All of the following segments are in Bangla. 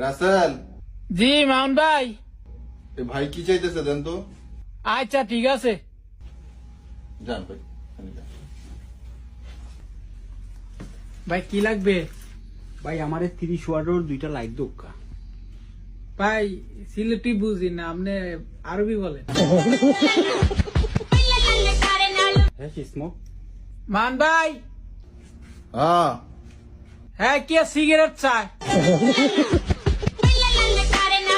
রাসেল, জি মাউন ভাই। এ ভাই কি চাইতেছে দেন তো। আচ্ছা ঠিক আছে। যান ভাই, এখানে যান। ভাই কি লাগবে? ভাই আমারে 30 ওয়াটের দুইটা লাইট দোকা। ভাই সিলেটি বুঝি না, আপনি আরবি বলেন। হ্যাঁ কিসমো। মান ভাই, হ্যাঁ, হ্যাঁ কে সিগারেট চায়?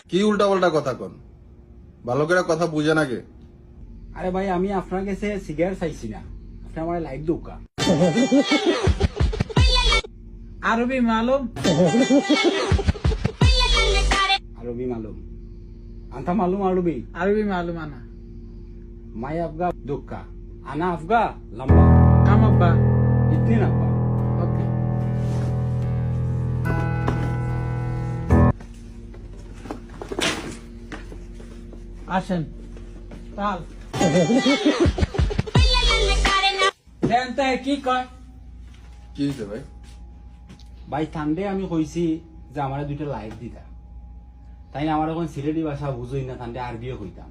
কি উল্টা পাল্টা কথা কন, ভালো করে কথা বুঝে নাকি? আরে ভাই আমি আপনার কাছে সিগারেট চাইছি না, আপনি আমারে লাইট দোকা। আরবি মালুম? আরবি মালুম, আন্তা মালুম আরবি। আরবি মালুম আনা। মাই আফগা দোকা, আনা আফগা লম্বা। কাম আব্বা। ইতনি না আব্বা। ওকে। আসেন তাল দেন তো কি কয়? কি হয়েছে ভাই? ভাই ঠান্ডে আমি কইছি যে আমারে দুইটা লাইট দিতা, তাই না আমার এখন সিলেটি ভাষা বুঝই না, ঠান্ডে আরবিও কইতাম।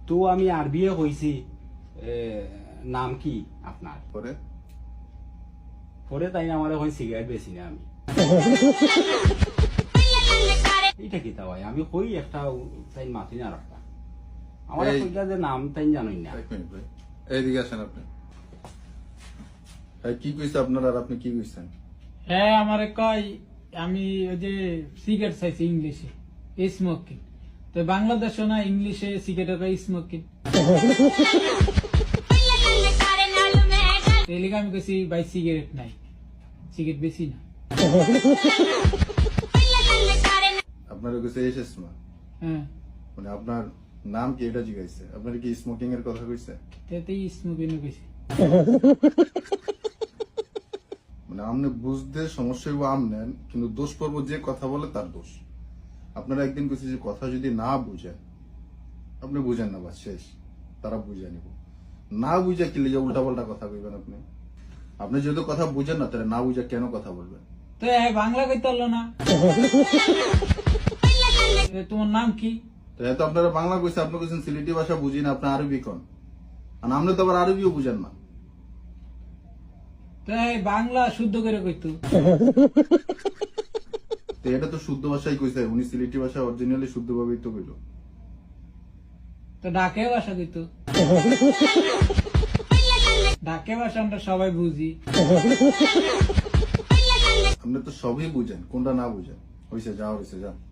তো আমি আরবিও কইছি নাম কি আপনার, পরে পরে তাই না আমার এখন সিগারেট বেশি না আমি। এইটা কি তা ভাই আমি কই একটা তাই মাতি না রাখতা আমার এই- কইলা যে নাম তাই জানোই না। এক মিনিট ভাই, এইদিকে আসেন আপনি। ভাই কি কইছে আপনার, আর আপনি কি কইছেন? হ্যাঁ আমারে কয় আমি ওই যে সিগারেট চাইছি ইংলিশে স্মোকিং, তো বাংলাদেশে না ইংলিশে সিগারেট স্মোকিং। এলিগে আমি কইছি ভাই সিগারেট নাই, সিগারেট বেশি না। আপনার কইছে এসেসমা, হ্যাঁ মানে আপনার নাম কি এটা জিজ্ঞাসা? আপনার কি স্মোকিং এর কথা কইছে? তাতেই স্মোকিং কইছি। মানে আপনি বুঝতে সমস্যা হইব আমনেন, কিন্তু দোষ পর্ব যে কথা বলে তার দোষ। আপনারা একদিন কইছে যে কথা যদি না বুঝেন, আপনি বুঝেন না, বাস শেষ, তারা বুঝে নিব। না বুঝে কি লিজে উল্টা পাল্টা কথা কইবেন আপনি? আপনি যেহেতু কথা বুঝেন না, তাহলে না বুঝে কেন কথা বলবেন? তো বাংলা কইতে পারলো না। তোমার নাম কি? তো এত আপনারা বাংলা কইছে, আপনি কইছেন সিলেটি ভাষা বুঝি না, আপনি আরবি কোন, আর আপনি তো আবার আরবিও বুঝেন না। তো বাংলা শুদ্ধ করে কইতো। তো এটা তো শুদ্ধ ভাষাই কইছে, উনি সিলেটি ভাষা অরিজিনালি শুদ্ধ ভাবেই তো কইল। তো ডাকে ভাষা কইতো। ডাকে ভাষা আমরা সবাই বুঝি। আপনি তো সবই বুঝেন, কোনটা না বুঝেন? হইছে, যা হইছে, যা।